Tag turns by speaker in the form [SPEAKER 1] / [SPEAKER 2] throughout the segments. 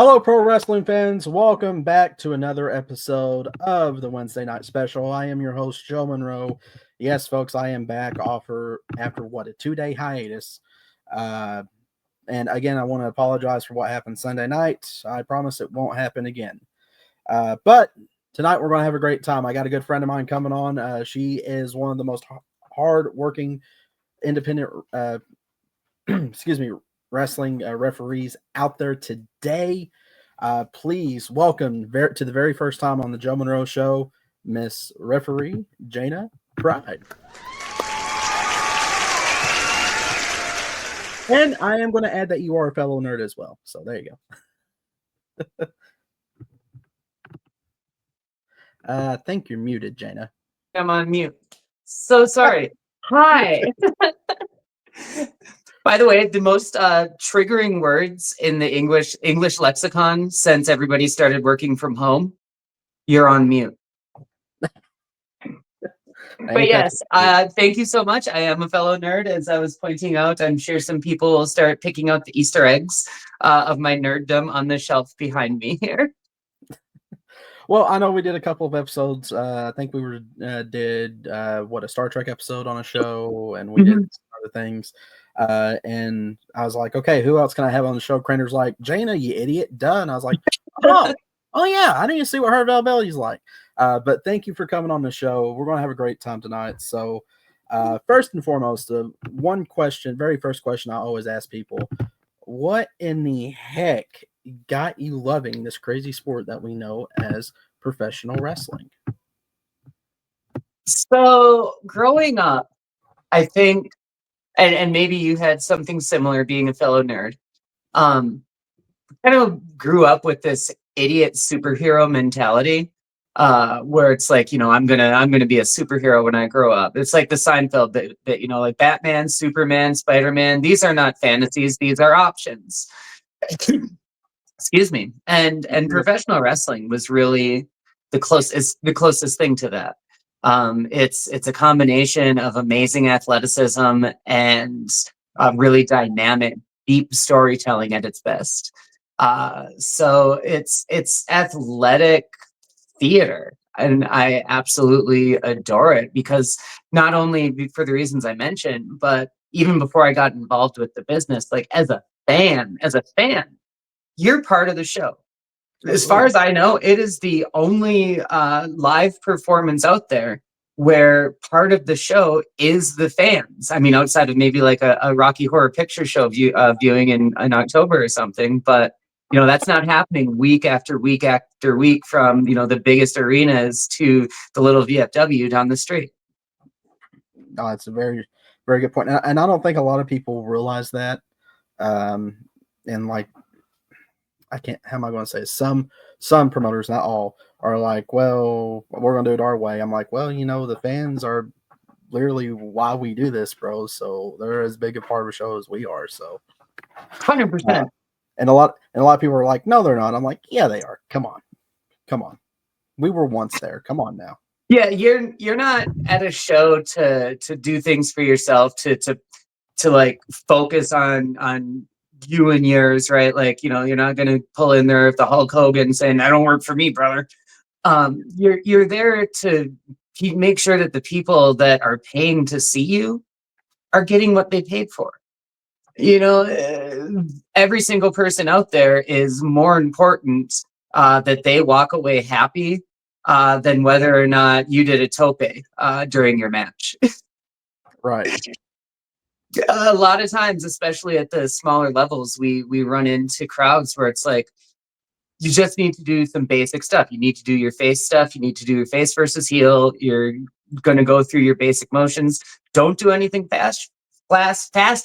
[SPEAKER 1] Hello, pro wrestling fans. Welcome back to another episode of the Wednesday Night Special. I am your host, Joe Monroe. Yes, folks, I am back after what, a 2-day hiatus. And again, I want to apologize for what happened Sunday night. I promise it won't happen again. But tonight we're going to have a great time. I got a good friend of mine coming on. She is one of the most hard-working independent wrestling referees out there today. Please welcome to the very first time on the Joe Monroe Show, Miss Referee Jaina Pryde. And I am going to add that you are a fellow nerd as well. So there you go. I think you're muted, Jaina.
[SPEAKER 2] I'm on mute. So sorry. Hi. By the way, the most triggering words in the English lexicon since everybody started working from home, you're on mute. But yes, thank you so much. I am a fellow nerd, as I was pointing out. I'm sure some people will start picking out the Easter eggs of my nerddom on the shelf behind me here.
[SPEAKER 1] Well, I know we did a couple of episodes. I think we did a Star Trek episode on a show, and we did some other things. And I was like, okay, who else can I have on the show? Craner's like, Jaina, you idiot, duh. And I was like, oh yeah, I need to see what her availability's like. But thank you for coming on the show. We're gonna have a great time tonight. So, first and foremost, very first question I always ask people: what in the heck got you loving this crazy sport that we know as professional wrestling?
[SPEAKER 2] So growing up, I think, and maybe you had something similar being a fellow nerd, kind of grew up with this idiot superhero mentality, where it's like, I'm gonna be a superhero when I grow up. It's like the Seinfeld that like Batman, Superman, Spider-Man, these are not fantasies, these are options. Excuse me. And professional wrestling was really the closest thing to that. It's a combination of amazing athleticism and really dynamic, deep storytelling at its best. So it's athletic theater, and I absolutely adore it, because not only for the reasons I mentioned, but even before I got involved with the business, like as a fan, you're part of the show. As far as I know, it is the only live performance out there where part of the show is the fans. I mean, outside of maybe like a Rocky Horror Picture Show viewing in October or something, but that's not happening week after week after week from the biggest arenas to the little VFW down the street.
[SPEAKER 1] Oh, it's a very, very good point, and I don't think a lot of people realize that. And like, how am I going to say it? Some promoters, not all, are like, well, we're going to do it our way. I'm like, well, the fans are literally why we do this, bro. So they're as big a part of the show as we are. So
[SPEAKER 2] 100%.
[SPEAKER 1] And a lot of people are like, no, they're not. I'm like, yeah, they are. Come on. We were once there. Come on now.
[SPEAKER 2] Yeah, you're not at a show to do things for yourself, to like focus on you and yours, right? Like, you're not going to pull in there with the Hulk Hogan saying, that don't work for me, brother. You're there to make sure that the people that are paying to see you are getting what they paid for. Every single person out there is more important that they walk away happy than whether or not you did a tope during your match.
[SPEAKER 1] Right.
[SPEAKER 2] A lot of times, especially at the smaller levels, we run into crowds where it's like, you just need to do some basic stuff. You need to do your face stuff. You need to do your face versus heel. You're going to go through your basic motions. Don't do anything fast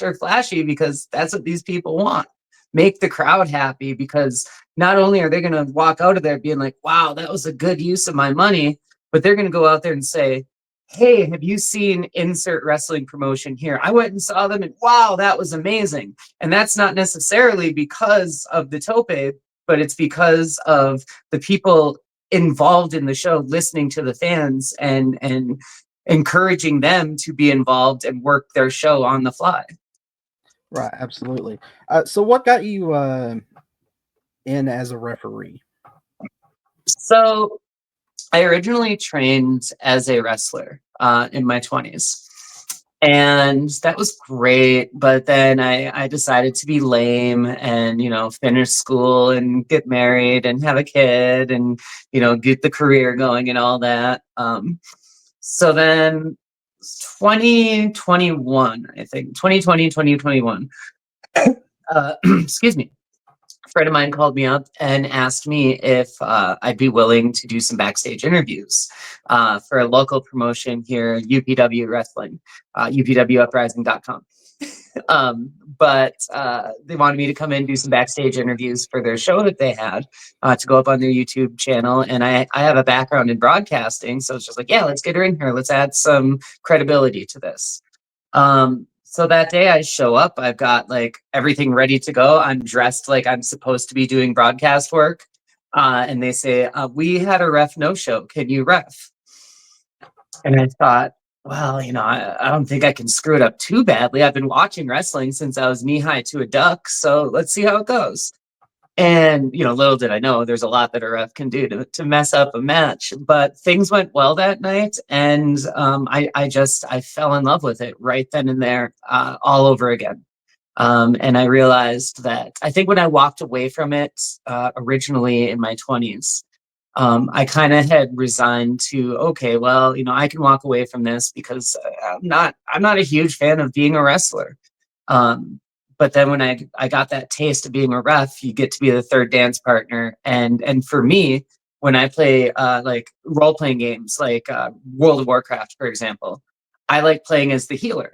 [SPEAKER 2] or flashy, because that's what these people want. Make the crowd happy, because not only are they going to walk out of there being like, wow, that was a good use of my money, but they're going to go out there and say, hey, have you seen insert wrestling promotion here? I went and saw them, and wow, that was amazing. And that's not necessarily because of the tope, but it's because of the people involved in the show listening to the fans and encouraging them to be involved and work their show on the fly.
[SPEAKER 1] Right, absolutely. So what got you in as a referee?
[SPEAKER 2] So I originally trained as a wrestler in my 20s. And that was great. But then I decided to be lame and, finish school and get married and have a kid and, get the career going and all that. So then 2021, I think, 2020, 2021, excuse me. A friend of mine called me up and asked me if I'd be willing to do some backstage interviews for a local promotion here, UPW Wrestling, upwrising.com. But they wanted me to come in and do some backstage interviews for their show that they had to go up on their YouTube channel. And I have a background in broadcasting. So it's just like, yeah, let's get her in here. Let's add some credibility to this. So that day I show up, I've got like everything ready to go. I'm dressed like I'm supposed to be doing broadcast work. And they say, we had a ref no show. Can you ref? And I thought, well, I don't think I can screw it up too badly. I've been watching wrestling since I was knee high to a duck. So let's see how it goes. And, little did I know there's a lot that a ref can do to mess up a match. But things went well that night. And I fell in love with it right then and there, all over again. And I realized that I think when I walked away from it originally in my 20s, I kind of had resigned to, okay, well, I can walk away from this because I'm not a huge fan of being a wrestler. But then when I got that taste of being a ref, you get to be the third dance partner. And for me, when I play like role playing games like World of Warcraft, for example, I like playing as the healer.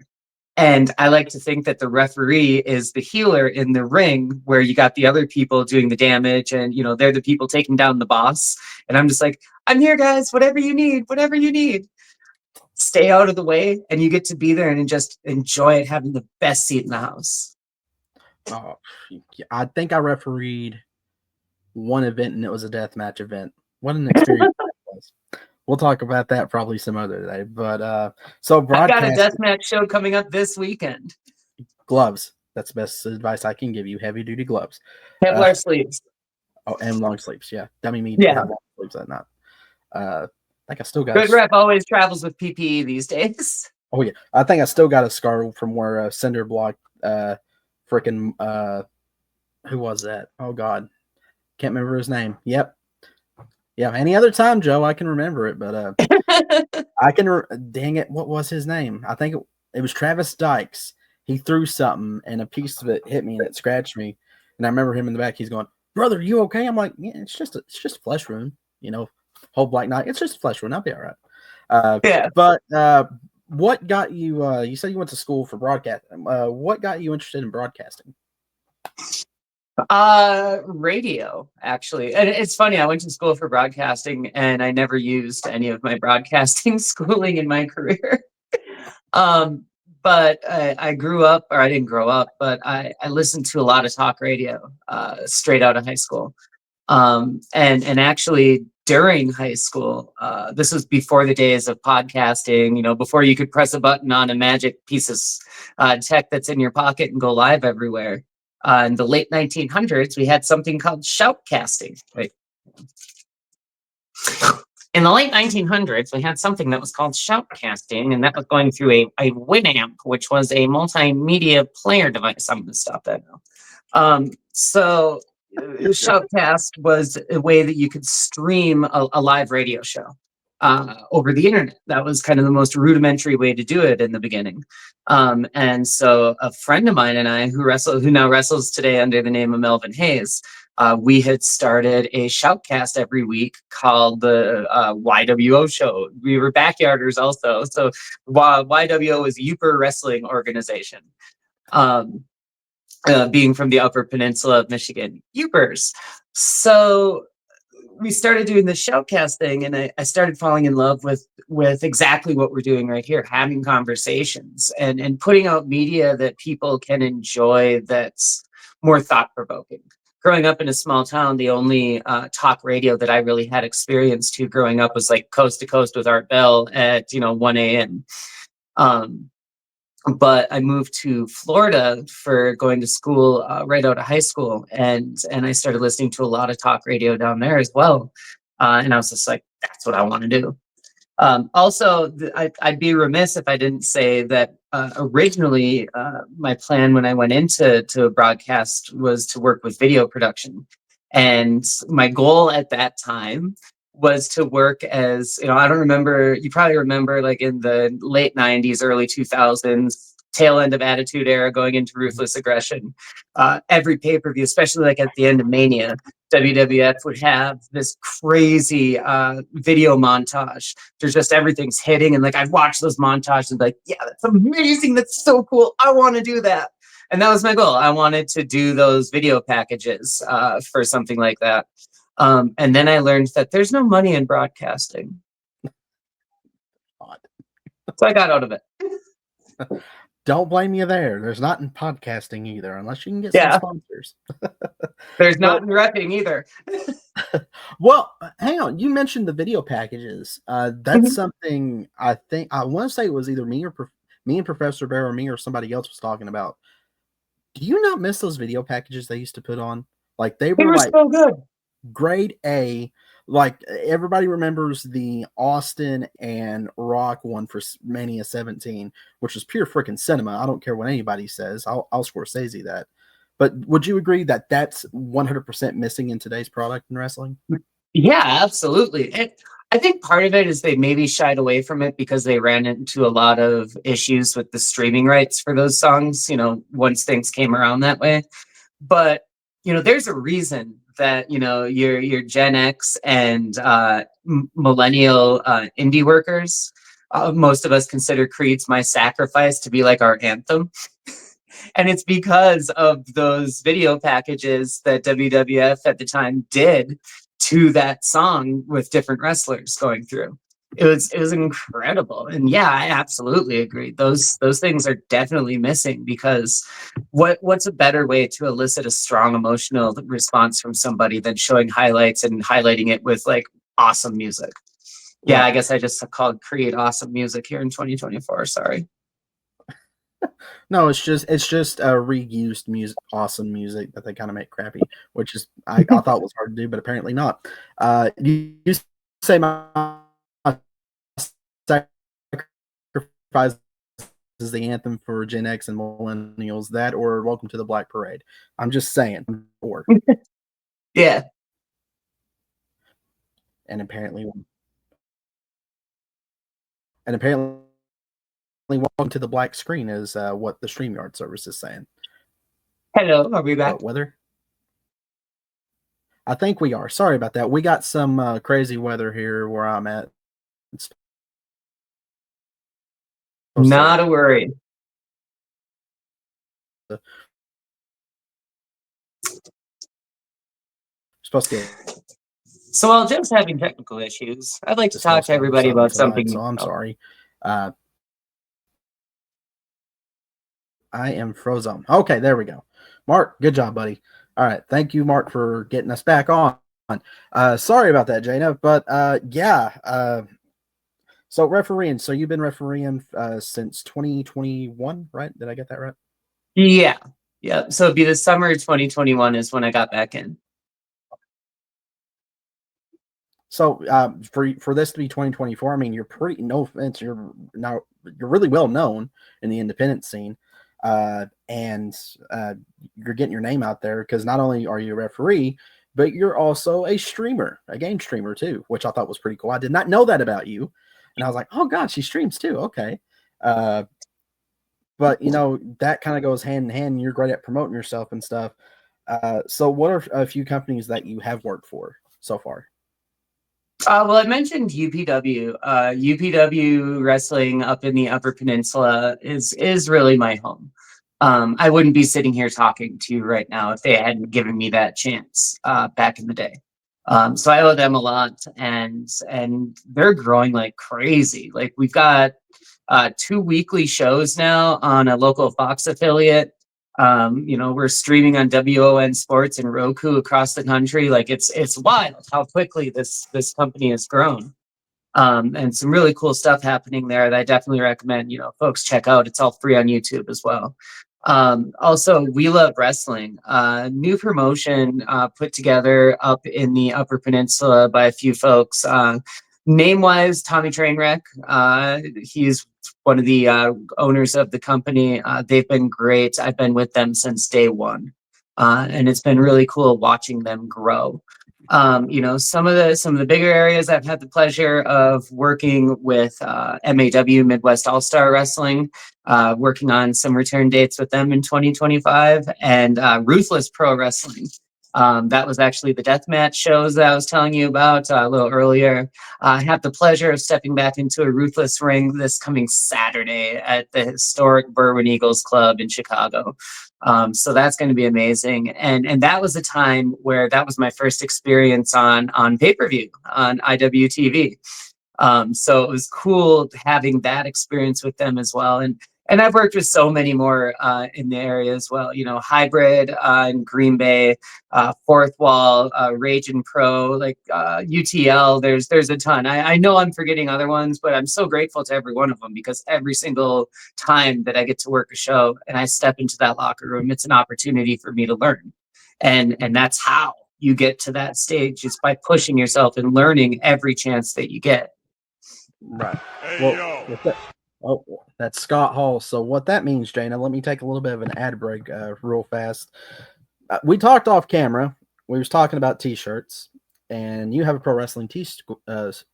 [SPEAKER 2] And I like to think that the referee is the healer in the ring where you got the other people doing the damage and, they're the people taking down the boss. And I'm just like, I'm here, guys, whatever you need. Stay out of the way and you get to be there and just enjoy it, having the best seat in the house.
[SPEAKER 1] Oh, I think I refereed one event and it was a deathmatch event. What an experience that was. We'll talk about that probably some other day. But so broadcast.
[SPEAKER 2] I've got a deathmatch show coming up this weekend.
[SPEAKER 1] Gloves. That's the best advice I can give you. Heavy duty gloves.
[SPEAKER 2] Kevlar sleeves.
[SPEAKER 1] Oh, and long sleeves. Yeah. Dummy me.
[SPEAKER 2] Yeah.
[SPEAKER 1] Have long sleeves that night. I think I still got
[SPEAKER 2] good rep always travels with PPE these days.
[SPEAKER 1] Oh yeah. I think I still got a scar from where Cinder blocked freaking who was that? Oh God. Can't remember his name. Yep. Yeah, any other time, Joe, I can remember it, but I can. Dang it, what was his name? I think it was Travis Dykes. He threw something, and a piece of it hit me, and it scratched me. And I remember him in the back. He's going, "Brother, you okay?" I'm like, "Yeah, it's just a flesh wound, whole black night. It's just a flesh wound. I'll be all right."
[SPEAKER 2] Yeah.
[SPEAKER 1] But what got you? You said you went to school for broadcasting. What got you interested in broadcasting?
[SPEAKER 2] Radio, actually. And it's funny, I went to school for broadcasting and I never used any of my broadcasting schooling in my career. But I grew up, or I didn't grow up, but I listened to a lot of talk radio straight out of high school. And actually during high school, this was before the days of podcasting, before you could press a button on a magic piece of tech that's in your pocket and go live everywhere. In the late 1900s, we had something called shoutcasting. Right? In the late 1900s, we had something that was called shoutcasting, and that was going through a Winamp, which was a multimedia player device. I'm going to stop that now. So shoutcast was a way that you could stream a live radio show over the internet. That was kind of the most rudimentary way to do it in the beginning. And so a friend of mine and I who now wrestles today under the name of Melvin Hayes, we had started a shoutcast every week called the YWO show. We were backyarders also. So YWO is Uper Wrestling Organization. Being from the Upper Peninsula of Michigan, Upers. So we started doing the shoutcast thing, and I started falling in love with exactly what we're doing right here, having conversations and putting out media that people can enjoy that's more thought-provoking. Growing up in a small town, the only talk radio that I really had experience to growing up was like Coast to Coast with Art Bell at 1 a.m. but I moved to Florida for going to school right out of high school, and I started listening to a lot of talk radio down there as well. And I was just like, that's what I want to do. Also, I'd be remiss if I didn't say that originally my plan when I went into broadcast was to work with video production. And my goal at that time was to work as, I don't remember, you probably remember like in the late 90s, early 2000s, tail end of Attitude Era going into Ruthless Aggression. Every pay-per-view, especially like at the end of Mania, WWF would have this crazy video montage. There's just everything's hitting, and like I'd watch those montages and be like, yeah, that's amazing, that's so cool, I want to do that. And that was my goal. I wanted to do those video packages for something like that. And then I learned that there's no money in broadcasting, so I got out of it.
[SPEAKER 1] Don't blame you there. There's not in podcasting either, unless you can get some sponsors.
[SPEAKER 2] There's not in repping either.
[SPEAKER 1] Well, hang on. You mentioned the video packages. That's something I think I want to say it was either me and Professor Bear or me or somebody else was talking about. Do you not miss those video packages they used to put on? Like they were like
[SPEAKER 2] so good.
[SPEAKER 1] Grade A. Like everybody remembers the Austin and Rock one for Mania 17, which was pure freaking cinema. I don't care what anybody says. I'll Scorsese that. But would you agree that that's 100% missing in today's product in wrestling?
[SPEAKER 2] Yeah, absolutely. And I think part of it is they maybe shied away from it because they ran into a lot of issues with the streaming rights for those songs, once things came around that way. But, there's a reason that, your Gen X and millennial indie workers, most of us consider Creed's My Sacrifice to be like our anthem. And it's because of those video packages that WWF at the time did to that song with different wrestlers going through. It was incredible. And yeah, I absolutely agree. Those things are definitely missing, because what's a better way to elicit a strong emotional response from somebody than showing highlights and highlighting it with like awesome music. Yeah, I guess I just called Creed awesome music here in 2024. Sorry.
[SPEAKER 1] No, it's just reused music, awesome music that they kind of make crappy, which is I thought was hard to do, but apparently not. You say My Sacrifice is the anthem for Gen X and millennials, that or Welcome to the Black Parade. I'm just saying.
[SPEAKER 2] Yeah.
[SPEAKER 1] And apparently Welcome to the Black Screen is what the StreamYard service is saying.
[SPEAKER 2] Hello, are we back?
[SPEAKER 1] What weather? I think we are. Sorry about that. We got some crazy weather here where I'm at.
[SPEAKER 2] Not a worry.
[SPEAKER 1] Supposed to.
[SPEAKER 2] So while Jim's having technical issues, I'd like to talk to everybody about something.
[SPEAKER 1] So I'm sorry. I am frozen. Okay, there we go. Mark, good job, buddy. All right. Thank you, Mark, for getting us back on. Sorry about that, Jaina. But yeah. So refereeing. So you've been refereeing since 2021, right? Did I get that right?
[SPEAKER 2] Yeah. Yeah. So it'd be the summer of 2021 is when I got back in.
[SPEAKER 1] So for this to be 2024, I mean, you're pretty, no offense, you're really well known in the independent scene, and you're getting your name out there because not only are you a referee, but you're also a streamer, a game streamer too, which I thought was pretty cool. I did not know that about you, and I was like, oh God, she streams too. Okay, but that kind of goes hand in hand. You're great at promoting yourself and stuff. So what are a few companies that you have worked for so far?
[SPEAKER 2] Well, I mentioned UPW. UPW wrestling up in the Upper Peninsula is really my home. I wouldn't be sitting here talking to you right now if they hadn't given me that chance back in the day. So I owe them a lot, and they're growing like crazy. Like we've got 2 weekly shows now on a local Fox affiliate. We're streaming on WON Sports and Roku across the country. Like it's wild how quickly this company has grown. And some really cool stuff happening there that I definitely recommend, folks check out. It's all free on YouTube as well. Also, We Love Wrestling, new promotion put together up in the Upper Peninsula by a few folks. Name-wise, Tommy Trainwreck. He's one of the owners of the company. They've been great. I've been with them since day one, and it's been really cool watching them grow. Some of the bigger areas I've had the pleasure of working with MAW, Midwest All-Star Wrestling, working on some return dates with them in 2025, and Ruthless Pro Wrestling. That was actually the deathmatch shows that I was telling you about a little earlier. I have the pleasure of stepping back into a Ruthless ring this coming Saturday at the historic Berwyn Eagles Club in Chicago. So that's going to be amazing. And that was a time where that was my first experience on pay-per-view on IWTV. So it was cool having that experience with them as well. And I've worked with so many more in the area as well. Hybrid in Green Bay, Fourth Wall, Rage and Pro, like UTL. There's a ton. I know I'm forgetting other ones, but I'm so grateful to every one of them, because every single time that I get to work a show and I step into that locker room, it's an opportunity for me to learn. And that's how you get to that stage, is by pushing yourself and learning every chance that you get.
[SPEAKER 1] Right. Well, that's Scott Hall. So what that means, Jaina, let me take a little bit of an ad break real fast. We talked off camera. We was talking about T-shirts, and you have a pro wrestling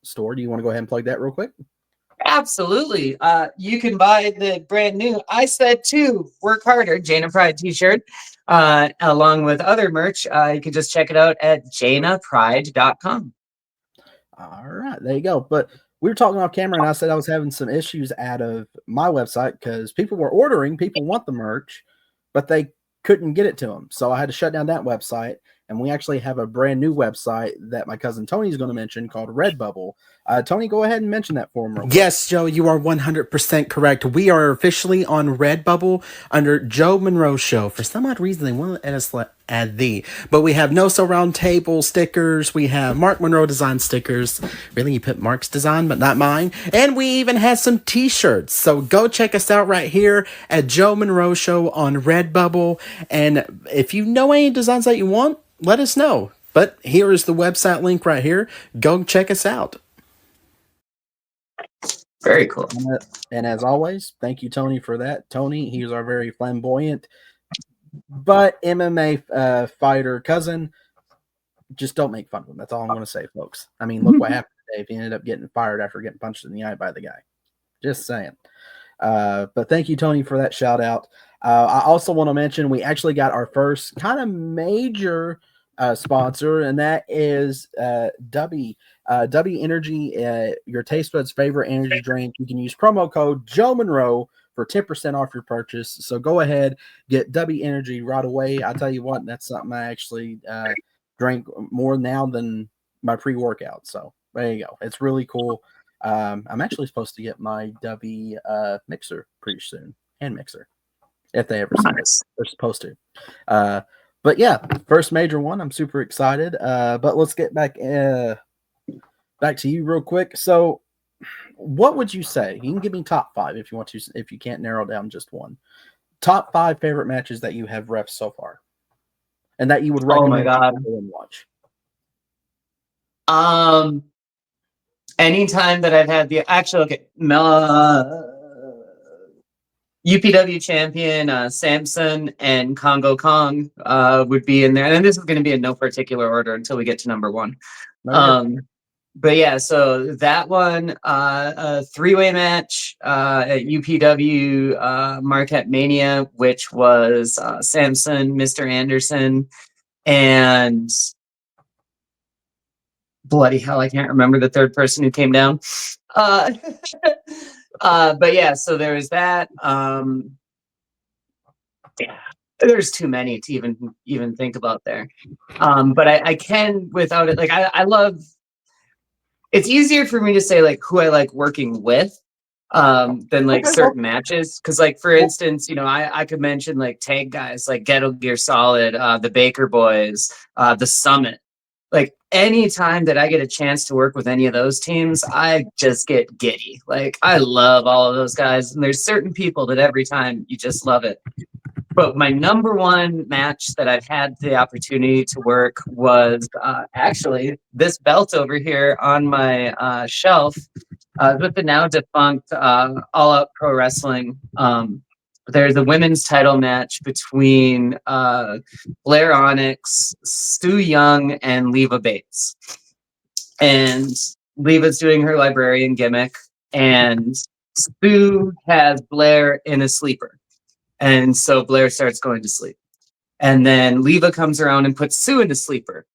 [SPEAKER 1] store. Do you want to go ahead and plug that real quick?
[SPEAKER 2] Absolutely. You can buy the brand new I Said Too, Work Harder, Jaina Pryde T-shirt, along with other merch. You can just check it out at jainapryde.com.
[SPEAKER 1] All right, there you go. But we were talking off camera, and I said I was having some issues out of my website because people were ordering, people want the merch, but they couldn't get it to them. So I had to shut down that website, and we actually have a brand new website that my cousin Tony is going to mention called Redbubble. Tony, go ahead and mention that for him real quick.
[SPEAKER 3] Yes, Joe, you are 100% correct. We are officially on Redbubble under Joe Monroe Show. For some odd reason, they won't let us add the. But we have No So Round Table stickers. We have Mark Monroe design stickers. Really, you put Mark's design, but not mine. And we even have some t-shirts. So go check us out right here at Joe Monroe Show on Redbubble. And if you know any designs that you want, let us know. But here is the website link right here. Go check us out.
[SPEAKER 2] Very cool.
[SPEAKER 1] And as always, thank you, Tony, for that. Tony, he's our very flamboyant but MMA fighter cousin. Just don't make fun of him. That's all I'm going to say, folks. I mean, look what happened today if he ended up getting fired after getting punched in the eye by the guy. Just saying. But thank you, Tony, for that shout out. I also want to mention we actually got our first kind of major sponsor, and that is W Energy, your taste buds' favorite energy drink. You can use promo code Joe Monroe for 10% off your purchase. So go ahead, get W Energy right away. I tell you what, that's something I actually drink more now than my pre-workout. So there you go. It's really cool. I'm actually supposed to get my W mixer pretty soon, hand mixer, if they ever send it. They're supposed to. But yeah, first major one. I'm super excited. But let's get back to you real quick. So, what would you say? You can give me top 5 if you want to. If you can't narrow down just one, top 5 favorite matches that you have refed so far, and that you would recommend people and watch.
[SPEAKER 2] Anytime that I've had UPW champion Samson and Congo Kong would be in there, and this is going to be in no particular order until we get to number 1. But yeah, so that one, a 3-way match at UPW Marquette Mania, which was Samson, Mr. Anderson, and bloody hell, I can't remember the third person who came down. But yeah, so there was that. Yeah, there's too many to even think about there. But I can without it. Like I love. It's easier for me to say like who I like working with than like certain matches. Because like for instance, I could mention like tag guys like Ghetto Gear Solid, the Baker Boys, the Summit. like any time that I get a chance to work with any of those teams, I just get giddy. Like I love all of those guys, and there's certain people that every time you just love it. But my number one match that I've had the opportunity to work was actually this belt over here on my shelf with the now defunct All Out Pro Wrestling. There's a women's title match between Blair Onyx, Stu Young, and Leva Bates. And Leva's doing her librarian gimmick, and Stu has Blair in a sleeper. And so Blair starts going to sleep. And then Leva comes around and puts Sue in a sleeper.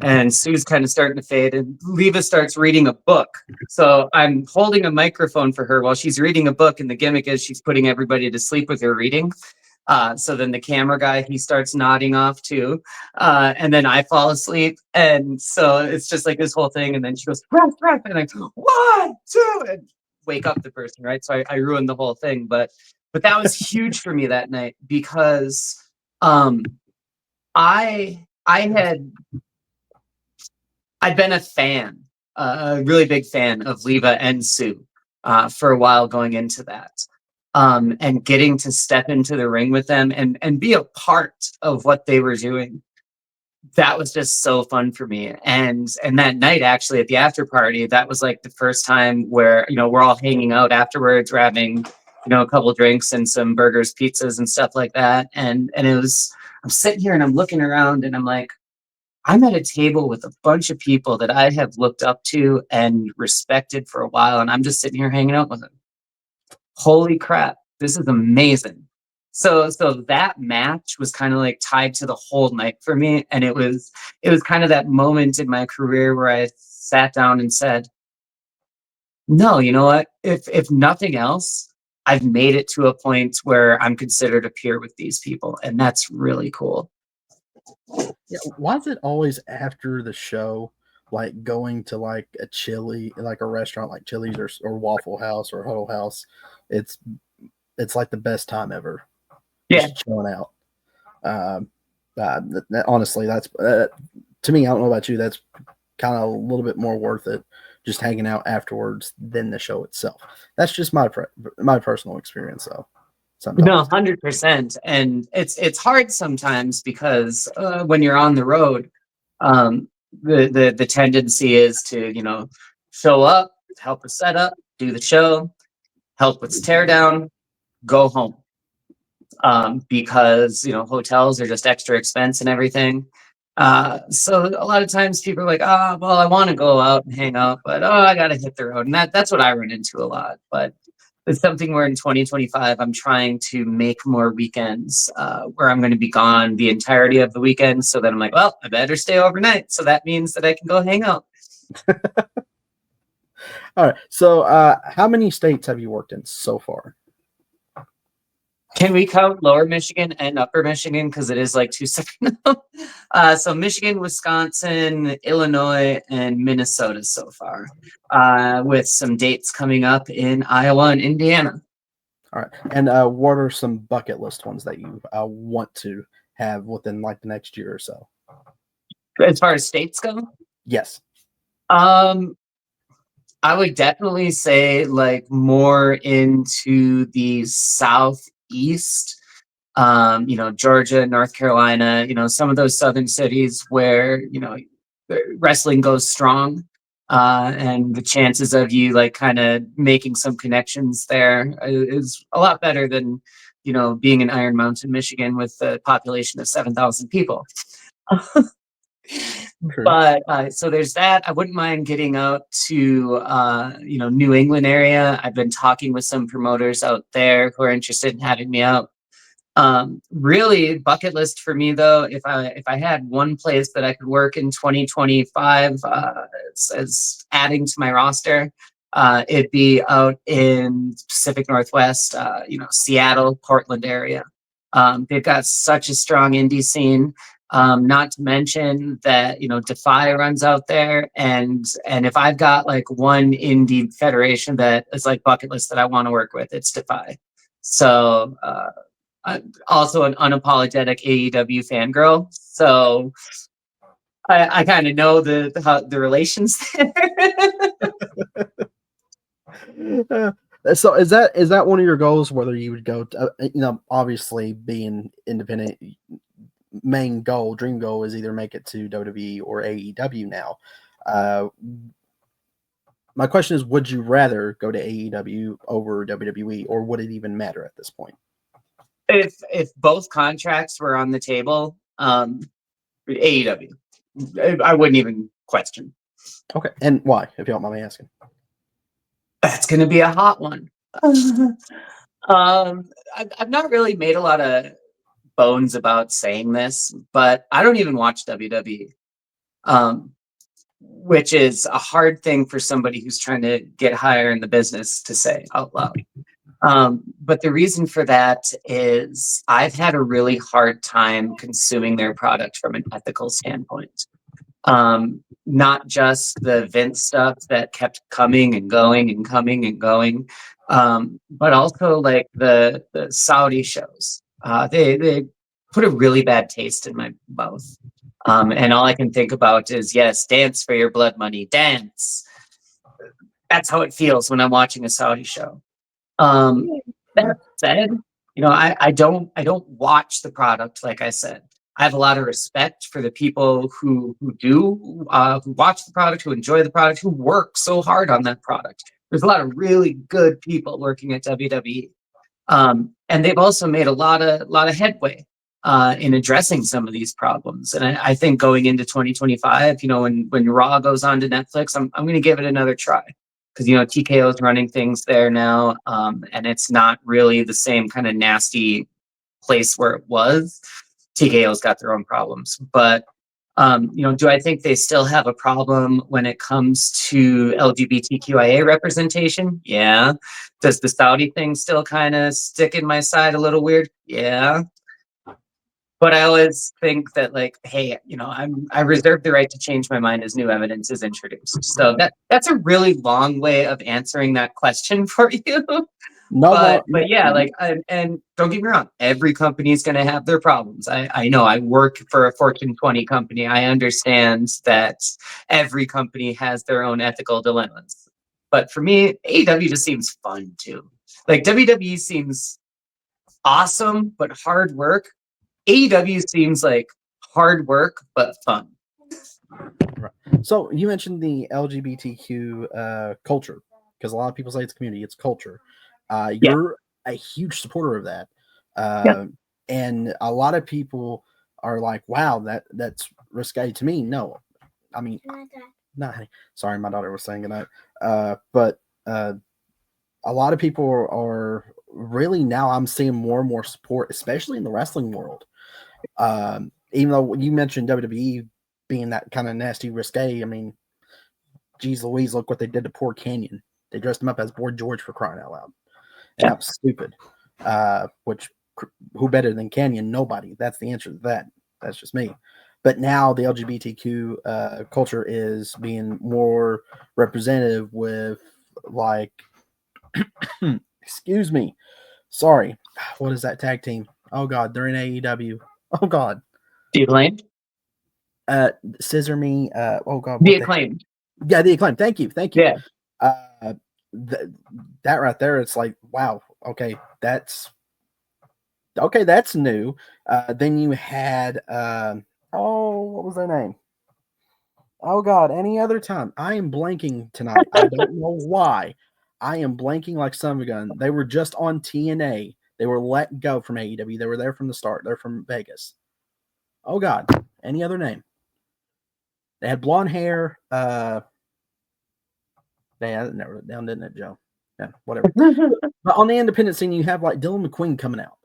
[SPEAKER 2] And Sue's kind of starting to fade, and Leva starts reading a book. So I'm holding a microphone for her while she's reading a book, and the gimmick is she's putting everybody to sleep with her reading. So then the camera guy, he starts nodding off too. And then I fall asleep. And so it's just like this whole thing. And then she goes, ref, ref. And I go, 1, 2, and wake up the person, right? So I ruined the whole thing. But that was huge for me that night because I'd been a fan, a really big fan of Leva and Sue for a while going into that. And getting to step into the ring with them and be a part of what they were doing. That was just so fun for me. And that night, actually, at the after party, that was like the first time where, we're all hanging out afterwards, we're having, a couple drinks and some burgers, pizzas and stuff like that. And it was, I'm sitting here and I'm looking around and I'm like, I'm at a table with a bunch of people that I have looked up to and respected for a while. And I'm just sitting here hanging out with them. Holy crap, this is amazing. So that match was kind of like tied to the whole night for me. And it was kind of that moment in my career where I sat down and said, no, you know what? If nothing else, I've made it to a point where I'm considered a peer with these people. And that's really cool.
[SPEAKER 1] Yeah, why is it always after the show, like going to like a chili, like a restaurant like Chili's or Waffle House or Huddle House? It's like the best time ever.
[SPEAKER 2] Yeah,
[SPEAKER 1] just chilling out. Honestly, that's to me. I don't know about you. That's kind of a little bit more worth it, just hanging out afterwards than the show itself. That's just my personal experience, though. Sometimes.
[SPEAKER 2] No, 100%. And it's hard sometimes because when you're on the road, the tendency is to, show up, help with setup, do the show, help with teardown, go home. Because, hotels are just extra expense and everything. So a lot of times people are like, well, I want to go out and hang out, but I got to hit the road. And that's what I run into a lot. But it's something where in 2025, I'm trying to make more weekends where I'm going to be gone the entirety of the weekend. So that I'm like, well, I better stay overnight. So that means that I can go hang out.
[SPEAKER 1] All right. So how many states have you worked in so far?
[SPEAKER 2] Can we count Lower Michigan and Upper Michigan? Because it is like two separate. So Michigan, Wisconsin, Illinois, and Minnesota so far, with some dates coming up in Iowa and Indiana.
[SPEAKER 1] All right. And what are some bucket list ones that you want to have within like the next year or so?
[SPEAKER 2] As far as states go?
[SPEAKER 1] Yes.
[SPEAKER 2] I would definitely say like more into the Southeast, Georgia, North Carolina, some of those southern cities where, wrestling goes strong. And the chances of you like kind of making some connections there is a lot better than, being in Iron Mountain, Michigan with a population of 7,000 people. But so there's that. I wouldn't mind getting out to New England area. I've been talking with some promoters out there who are interested in having me out. Really bucket list for me though, if I had one place that I could work in 2025 as adding to my roster, it'd be out in Pacific Northwest, Seattle, Portland area. They've got such a strong indie scene. Not to mention that, Defy runs out there. And if I've got like one indie federation that is like bucket list that I want to work with, it's Defy. So I'm also an unapologetic AEW fangirl. So I kind of know the relations there.
[SPEAKER 1] So is that one of your goals? Whether you would go, to, obviously being independent, main goal, dream goal is either make it to WWE or AEW now. My question is, would you rather go to AEW over WWE, or would it even matter at this point?
[SPEAKER 2] If both contracts were on the table, AEW, I wouldn't even question.
[SPEAKER 1] Okay, and why, if you don't mind me asking?
[SPEAKER 2] That's going to be a hot one. I've not really made a lot of bones about saying this, but I don't even watch WWE, which is a hard thing for somebody who's trying to get higher in the business to say out loud. But the reason for that is I've had a really hard time consuming their product from an ethical standpoint. Not just the Vince stuff that kept coming and going and coming and going, but also like the Saudi shows. They put a really bad taste in my mouth. And all I can think about is, yes, dance for your blood money, dance. That's how it feels when I'm watching a Saudi show. That said, I don't watch the product. Like I said, I have a lot of respect for the people who watch the product, who enjoy the product, who work so hard on that product. There's a lot of really good people working at WWE, and they've also made a lot of headway in addressing some of these problems. And I think going into 2025, when Raw goes on to Netflix, I'm going to give it another try. Because TKO is running things there now, and it's not really the same kind of nasty place where it was. TKO's got their own problems, but do I think they still have a problem when it comes to LGBTQIA representation? Yeah. Does the Saudi thing still kind of stick in my side a little weird? Yeah. But I always think that, like, hey, I reserve the right to change my mind as new evidence is introduced. So that's a really long way of answering that question for you. But yeah, like, and don't get me wrong, every company is going to have their problems. I know I work for a Fortune 20 company. I understand that every company has their own ethical dilemmas. But for me, AEW just seems fun too. Like WWE seems awesome, but hard work. AEW seems like hard work, but fun.
[SPEAKER 1] Right. So you mentioned the LGBTQ culture, because a lot of people say it's community, it's culture. You're a huge supporter of that. And a lot of people are like, wow, that's risque to me. No, I mean, not, sorry, my daughter was saying goodnight. But a lot of people are really, now I'm seeing more and more support, especially in the wrestling world. Even though you mentioned WWE being that kind of nasty risque, I mean, geez Louise, look what they did to poor Canyon. They dressed him up as Boy George, for crying out loud. And that was stupid. Which, who better than Canyon? Nobody. That's the answer to that. That's just me. But now the LGBTQ culture is being more representative with, like, excuse me. Sorry. What is that tag team? Oh, God. They're in AEW. Oh, God.
[SPEAKER 2] The Acclaimed?
[SPEAKER 1] Scissor Me. Oh, God.
[SPEAKER 2] The Acclaimed.
[SPEAKER 1] Yeah, The Acclaimed. Thank you.
[SPEAKER 2] Yeah.
[SPEAKER 1] That right there, it's like, wow. Okay, that's new. Then you had, what was their name? Oh, God. Any other time? I am blanking tonight. I don't know why. I am blanking like son of a gun. They were just on TNA. They were let go from AEW. They were there from the start. They're from Vegas. Oh, God. Any other name? They had blonde hair. They had it never down, didn't it, Joe? Yeah, whatever. But on the independent scene, you have like Dylan McQueen coming out.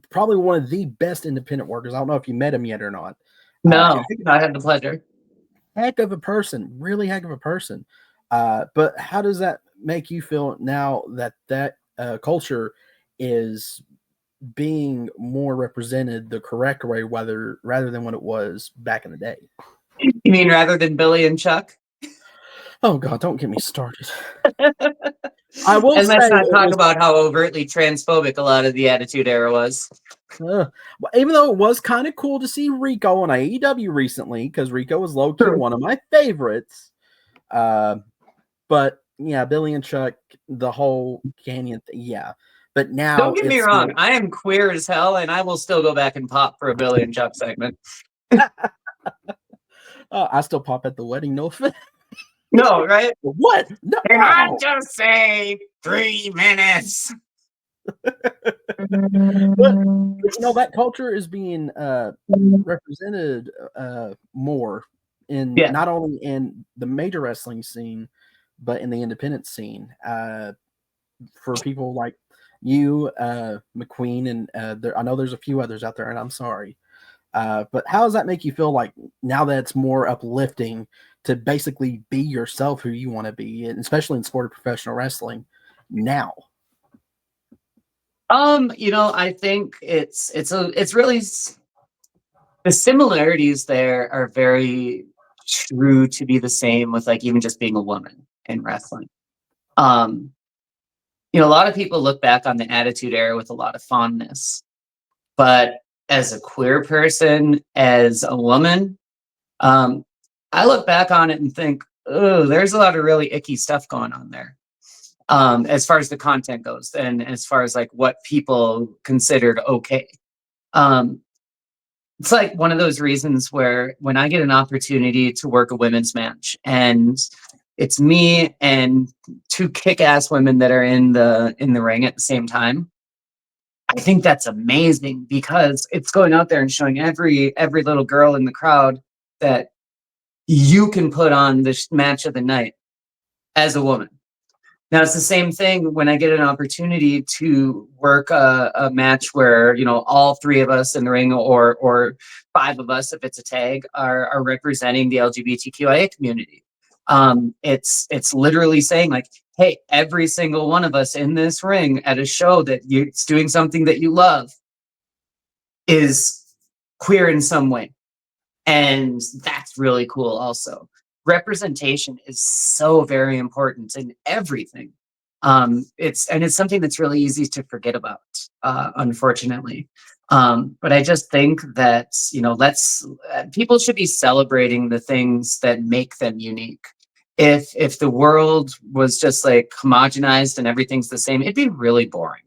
[SPEAKER 1] Probably one of the best independent workers. I don't know if you met him yet or not.
[SPEAKER 2] No, I had the pleasure.
[SPEAKER 1] Heck of a person. Really heck of a person. But how does that make you feel now that culture is being more represented the correct way, rather than what it was back in the day?
[SPEAKER 2] You mean rather than Billy and Chuck?
[SPEAKER 1] Oh, God, don't get me started. I will
[SPEAKER 2] And
[SPEAKER 1] say
[SPEAKER 2] let's not
[SPEAKER 1] it
[SPEAKER 2] talk
[SPEAKER 1] was,
[SPEAKER 2] about how overtly transphobic a lot of the Attitude Era was.
[SPEAKER 1] even though it was kind of cool to see Rico on AEW recently, because Rico was low key
[SPEAKER 2] True.
[SPEAKER 1] one of my favorites. But yeah, Billy and Chuck, the whole Canyon thing, yeah. But now
[SPEAKER 2] Don't get me wrong, I am queer as hell, and I will still go back and pop for a Billy and Chuck segment.
[SPEAKER 1] I still pop at the wedding, no offense.
[SPEAKER 2] No, right?
[SPEAKER 1] What? No.
[SPEAKER 2] Can I just say 3 minutes?
[SPEAKER 1] But you know, that culture is being represented more in not only in the major wrestling scene, but in the independent scene. For people like you, McQueen, and I know there's a few others out there, and I'm sorry. But how does that make you feel like now that it's more uplifting to basically be yourself who you want to be, and especially in sport of professional wrestling now?
[SPEAKER 2] You know, I think it's really the similarities there are very true to be the same with like even just being a woman in wrestling. You know, a lot of people look back on the Attitude Era with a lot of fondness, but as a queer person, as a woman, I look back on it and think, oh, there's a lot of really icky stuff going on there. As far as the content goes, and as far as like what people considered okay. It's like one of those reasons where when I get an opportunity to work a women's match and it's me and 2 kick-ass women that are in the ring at the same time, I think that's amazing because it's going out there and showing every little girl in the crowd that you can put on the match of the night as a woman. Now it's the same thing when I get an opportunity to work a match where, you know, all 3 of us in the ring or 5 of us, if it's a tag, are representing the LGBTQIA community. It's literally saying like, hey, every single one of us in this ring at a show that it's doing something that you love is queer in some way. And that's really cool also. Representation is so very important in everything. It's something that's really easy to forget about, unfortunately. But I just think that, you know, people should be celebrating the things that make them unique. If the world was just like homogenized and everything's the same, it'd be really boring.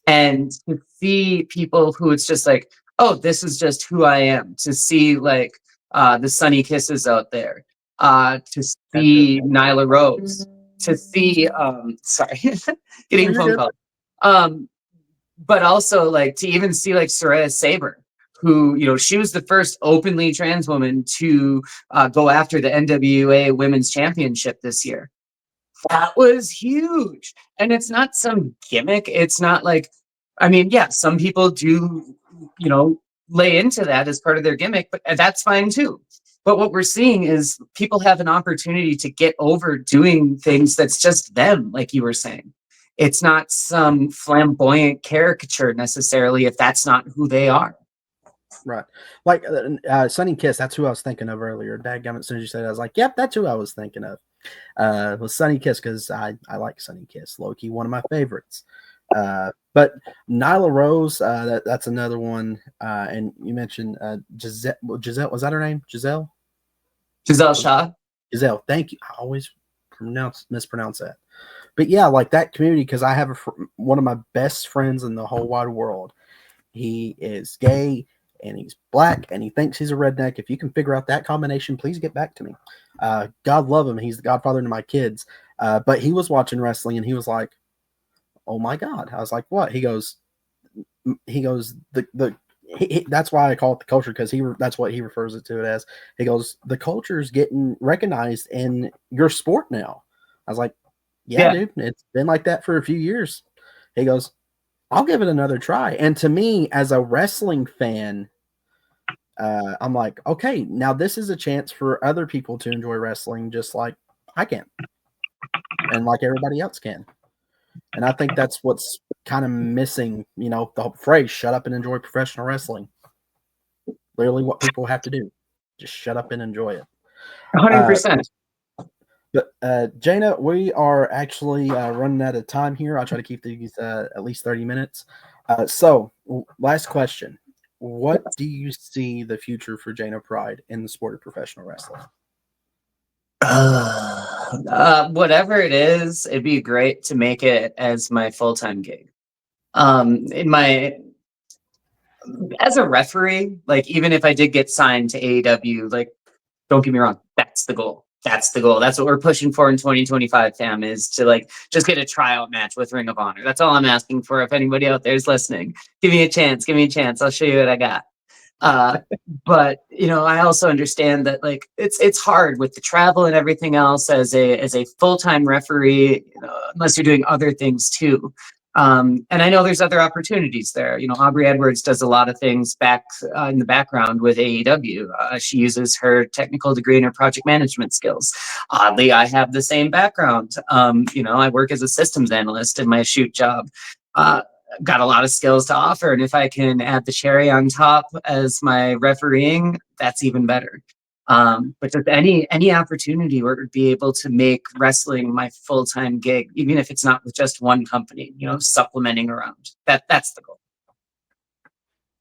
[SPEAKER 2] And to see people who it's just like, oh, this is just who I am, to see like the Sunny Kisses out there, to see Nyla Rose, to see sorry, getting a phone call. But also like to even see like Soraya Saber, who, you know, she was the first openly trans woman to go after the NWA Women's Championship this year. That was huge. And it's not some gimmick. It's not like, I mean, yeah, some people do, you know, lay into that as part of their gimmick, but that's fine too. But what we're seeing is people have an opportunity to get over doing things that's just them, like you were saying. It's not some flamboyant caricature necessarily if that's not who they are.
[SPEAKER 1] Right. Like Sunny Kiss, that's who I was thinking of earlier. Dadgummit, as soon as you said it, I was like, yep, that's who I was thinking of. Was Sunny Kiss, because I like Sunny Kiss. Low-key, one of my favorites. But Nyla Rose, that's another one. And you mentioned Giselle, was that her name? Giselle
[SPEAKER 2] Shaw.
[SPEAKER 1] Giselle, thank you. I always mispronounce that. But yeah, like that community, because I have one of my best friends in the whole wide world. He is gay and he's black and he thinks he's a redneck. If you can figure out that combination, please get back to me. God love him. He's the godfather to my kids. But he was watching wrestling and he was like, oh my God. I was like, what? He goes, that's why I call it the culture, because that's what he refers it to it as. He goes, the culture is getting recognized in your sport now. I was like, yeah, dude, it's been like that for a few years. He goes, I'll give it another try. And to me, as a wrestling fan, I'm like, okay, now this is a chance for other people to enjoy wrestling just like I can and like everybody else can. And I think that's what's kind of missing, you know, the phrase, shut up and enjoy professional wrestling. Literally what people have to do. Just shut up and enjoy it.
[SPEAKER 2] 100%.
[SPEAKER 1] But Jaina, we are actually running out of time here. I'll try to keep these at least 30 minutes. Last question. What do you see the future for Jaina Pryde in the sport of professional wrestling?
[SPEAKER 2] Whatever it is, it'd be great to make it as my full-time gig. As a referee, like even if I did get signed to AEW, like don't get me wrong, that's the goal. That's the goal. That's what we're pushing for in 2025, fam, is to like just get a tryout match with Ring of Honor. That's all I'm asking for. If anybody out there is listening, give me a chance. Give me a chance. I'll show you what I got. But I also understand that like it's hard with the travel and everything else as a full-time referee, unless you're doing other things too. And I know there's other opportunities there. Aubrey Edwards does a lot of things back in the background with AEW. She uses her technical degree and her project management skills. Oddly, I have the same background. I work as a systems analyst in my shoot job. Got a lot of skills to offer, and if I can add the cherry on top as my refereeing, that's even better. But just any opportunity where it would be able to make wrestling my full-time gig, even if it's not with just one company, supplementing around. That's the goal.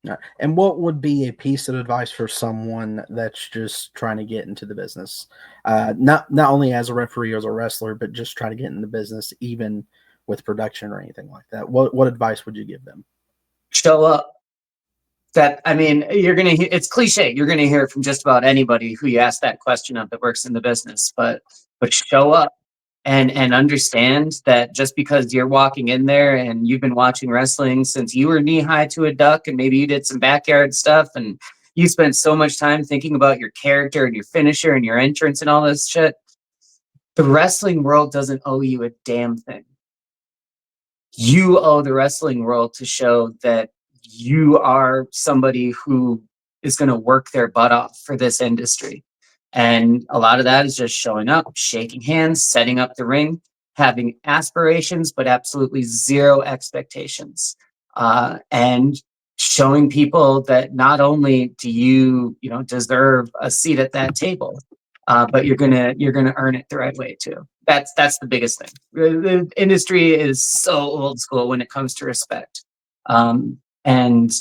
[SPEAKER 1] Right. And what would be a piece of advice for someone that's just trying to get into the business? Not only as a referee or as a wrestler, but just try to get in the business, even with production or anything like that. What advice would you give them?
[SPEAKER 2] Show up. It's cliche. You're gonna hear it from just about anybody who you ask that question of that works in the business. But show up and understand that just because you're walking in there and you've been watching wrestling since you were knee high to a duck, and maybe you did some backyard stuff and you spent so much time thinking about your character and your finisher and your entrance and all this shit, the wrestling world doesn't owe you a damn thing. You owe the wrestling world to show that you are somebody who is going to work their butt off for this industry. And a lot of that is just showing up, shaking hands, setting up the ring, having aspirations, but absolutely zero expectations. And showing people that not only do you deserve a seat at that table, but you're gonna earn it the right way too. That's the biggest thing. The industry is so old school when it comes to respect, and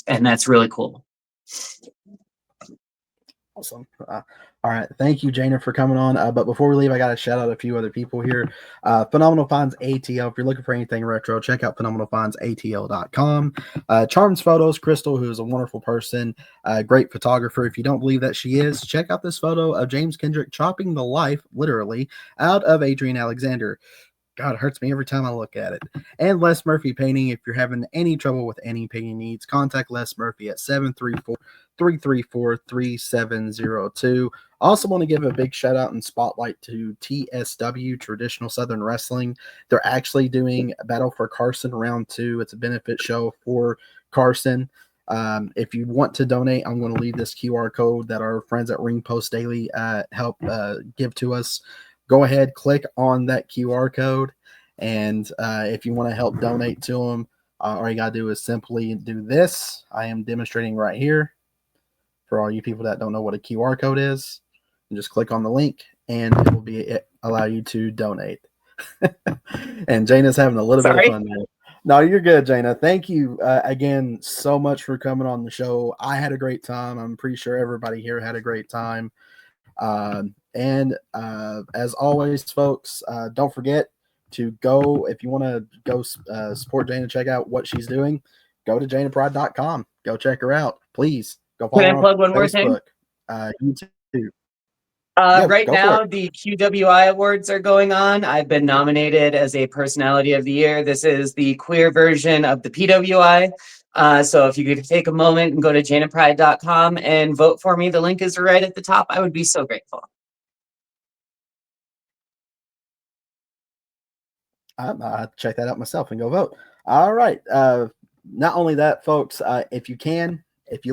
[SPEAKER 2] that's really cool.
[SPEAKER 1] Awesome. All right. Thank you, Jaina, for coming on. But before we leave, I got to shout out a few other people here. Phenomenal Finds ATL. If you're looking for anything retro, check out phenomenalfindsatl.com. Charms Photos, Crystal, who is a wonderful person, great photographer. If you don't believe that she is, check out this photo of James Kendrick chopping the life, literally, out of Adrian Alexander. God, it hurts me every time I look at it. And Les Murphy Painting. If you're having any trouble with any painting needs, contact Les Murphy at 734-334-3702. Also want to give a big shout out and spotlight to TSW, Traditional Southern Wrestling. They're actually doing Battle for Carson Round 2. It's a benefit show for Carson. If you want to donate, I'm going to leave this QR code that our friends at Ring Post Daily help give to us. Go ahead, click on that QR code, and if you want to help donate to them, all you got to do is simply do this. I am demonstrating right here for all you people that don't know what a QR code is. And just click on the link, and it will allow you to donate. And Jaina's having a little bit of fun there. No, you're good, Jaina. Thank you again so much for coming on the show. I had a great time. I'm pretty sure everybody here had a great time. And as always, folks, don't forget to go, if you want to go support Jaina, check out what she's doing, go to jainapryde.com. Go check her out. Please go follow her on
[SPEAKER 2] plug one more
[SPEAKER 1] Facebook,
[SPEAKER 2] thing?
[SPEAKER 1] YouTube.
[SPEAKER 2] Right now, the QWI Awards are going on. I've been nominated as a Personality of the Year. This is the queer version of the PWI. So if you could take a moment and go to jainapryde.com and vote for me, the link is right at the top. I would be so grateful.
[SPEAKER 1] I check that out myself and go vote. All right. Not only that, folks, if you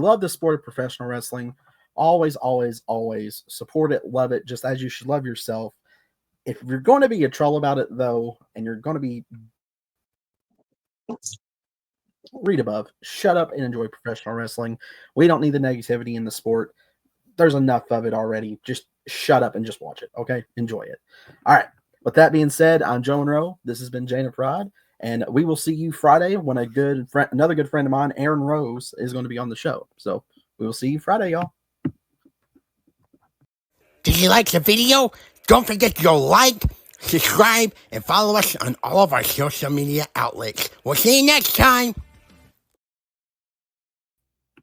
[SPEAKER 1] love the sport of professional wrestling, always, always, always support it, love it, just as you should love yourself. If you're going to be a troll about it, though, and you're going to be read above, shut up and enjoy professional wrestling. We don't need the negativity in the sport. There's enough of it already. Just shut up and just watch it. Okay, enjoy it. All right. With that being said, I'm Joe Monroe. This has been Jaina Pryde, and we will see you Friday when another good friend of mine, Aaron Rose, is going to be on the show. So we will see you Friday, y'all.
[SPEAKER 3] Did you like the video? Don't forget to go like, subscribe, and follow us on all of our social media outlets. We'll see you next time.